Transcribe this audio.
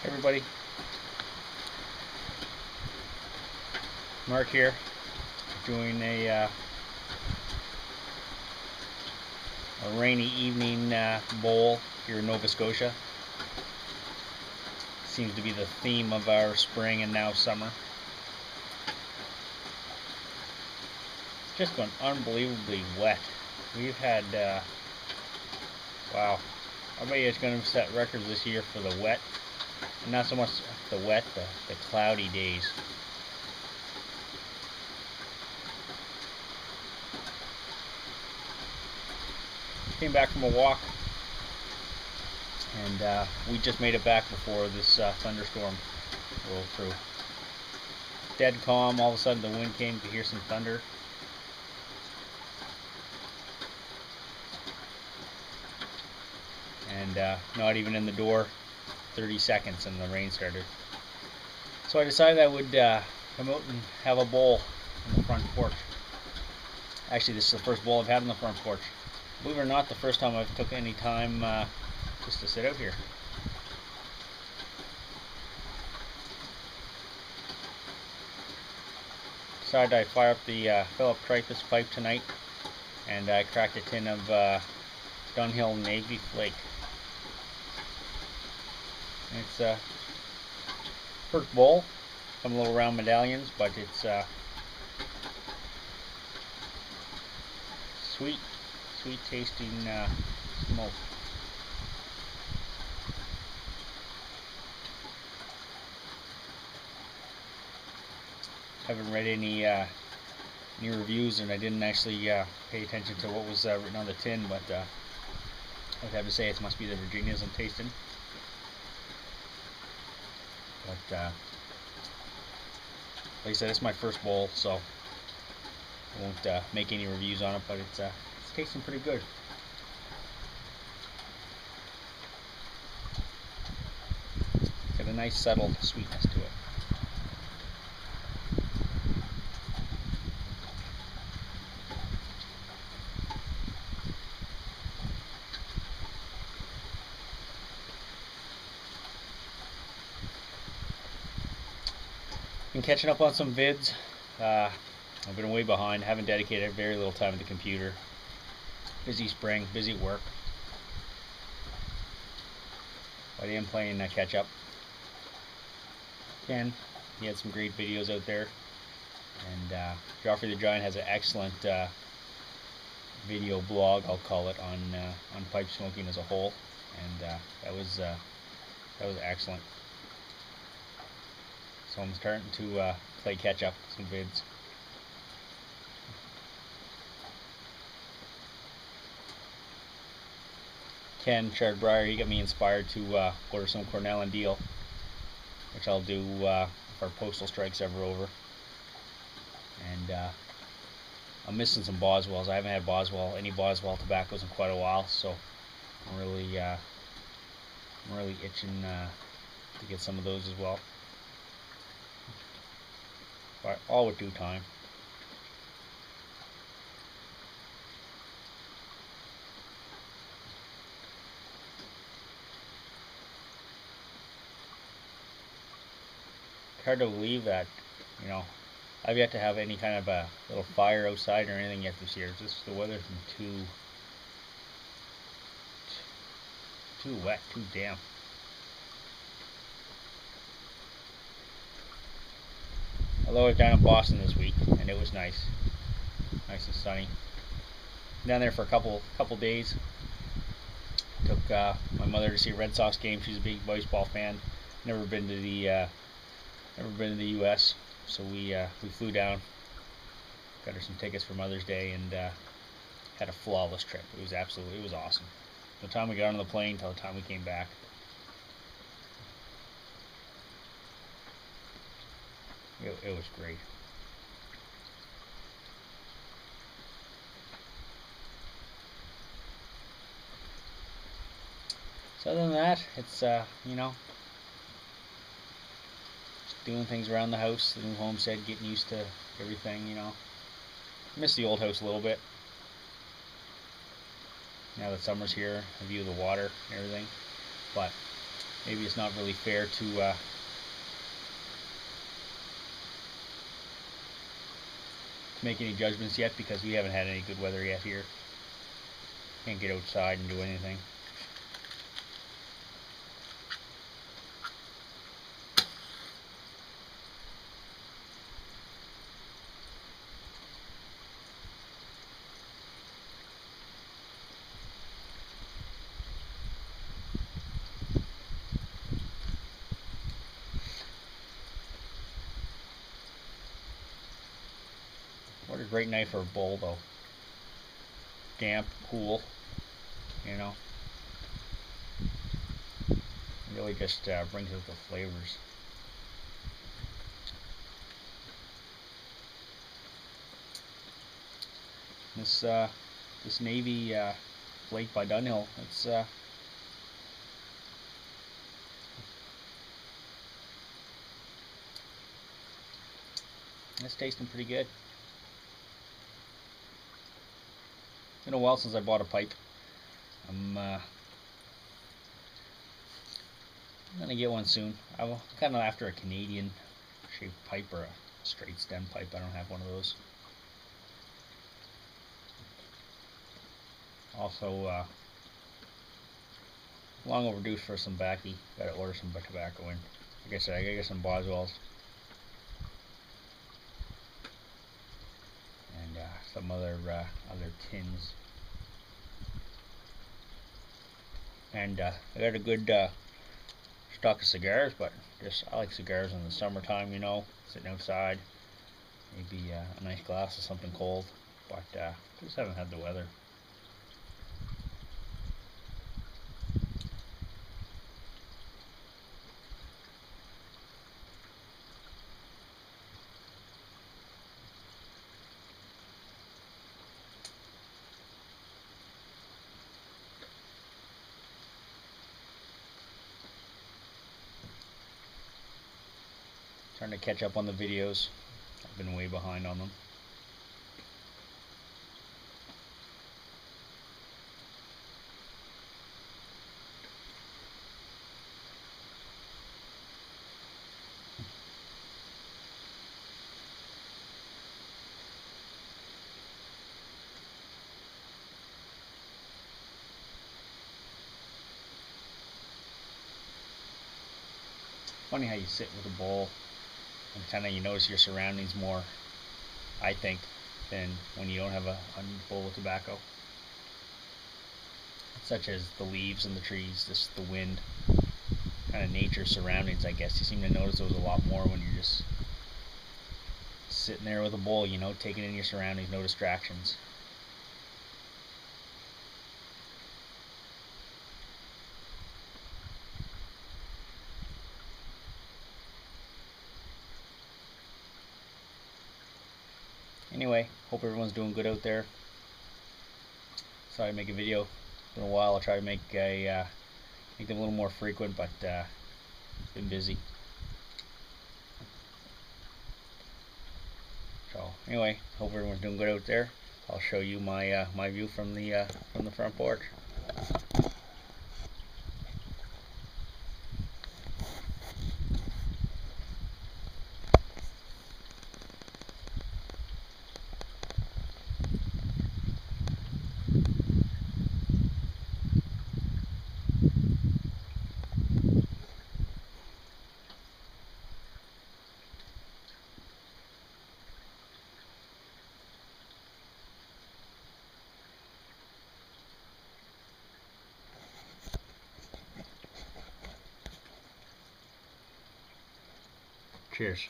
Everybody, Mark here, doing a rainy evening bowl here in Nova Scotia. Seems to be the theme of our spring and now summer. It's just been unbelievably wet. We've had, wow, I bet you it's going to set records this year for the wet. And not so much the wet, the cloudy days. Came back from a walk, and we just made it back before this thunderstorm rolled through. Dead calm, all of a sudden the wind came, to hear some thunder. And not even in the door, 30 seconds and the rain started. So I decided I would come out and have a bowl on the front porch. Actually, this is the first bowl I've had on the front porch. Believe it or not, the first time I've took any time just to sit out here. Decided I'd fire up the Philip Dreyfus pipe tonight, and I cracked a tin of Dunhill Navy flake. And it's first bowl, some little round medallions, but it's sweet tasting smoke. Haven't read any reviews, and I didn't actually pay attention to what was written on the tin, but I would have to say it must be the Virginias I'm tasting. But like I said, it's my first bowl, so I won't make any reviews on it, but it's tasting pretty good. Got a nice subtle sweetness to it. Been catching up on some vids. I've been way behind, haven't dedicated very little time to the computer. Busy spring, busy work. But I am playing catch up. Ken, he had some great videos out there. And Joffrey the Giant has an excellent video blog, I'll call it, on pipe smoking as a whole. And that was excellent. So I'm starting to play catch up with some vids. Ken Chardbrier, he got me inspired to order some Cornell and Deal, which I'll do if our postal strike's ever over. And I'm missing some Boswells. I haven't had any Boswell tobaccos in quite a while, so I'm really itching to get some of those as well. But all with due time. It's hard to believe that, you know, I've yet to have any kind of a little fire outside or anything yet this year. Just the weather's been too wet, too damp. Although I was down in Boston this week, and it was nice and sunny. Down there for a couple days. Took my mother to see a Red Sox game. She's a big baseball fan. Never been to the U.S., so we flew down, got her some tickets for Mother's Day, and had a flawless trip. It was awesome. From the time we got on the plane till the time we came back. It was great. So other than that, it's you know, just doing things around the house, the new homestead, getting used to everything. You know, miss the old house a little bit. Now that summer's here, a view of the water and everything, but maybe it's not really fair to make any judgments yet, because we haven't had any good weather yet here. Can't get outside and do anything. What a great night for a bowl, though. Damp, cool, you know. Really just brings out the flavors. This Navy flake by Dunhill, it's tasting pretty good. It's been a while since I bought a pipe. I'm gonna get one soon. I'm kind of after a Canadian shaped pipe or a straight stem pipe. I don't have one of those. Also, long overdue for some backy. Gotta order some tobacco in. Like I said, I gotta get some Boswells and some other tins. And I got a good stock of cigars, but I like cigars in the summertime, you know, sitting outside, maybe a nice glass of something cold, but just haven't had the weather. Trying to catch up on the videos. I've been way behind on them. Funny how you sit with a bowl and kind of you notice your surroundings more, I think, than when you don't have a bowl of tobacco. Such as the leaves and the trees, just the wind, kind of nature surroundings, I guess. You seem to notice those a lot more when you're just sitting there with a bowl, you know, taking in your surroundings, no distractions. Anyway, hope everyone's doing good out there. Sorry to make a video. It's been a while. I'll try to make them a little more frequent, but been busy. So anyway, hope everyone's doing good out there. I'll show you my my view from the front porch. Cheers.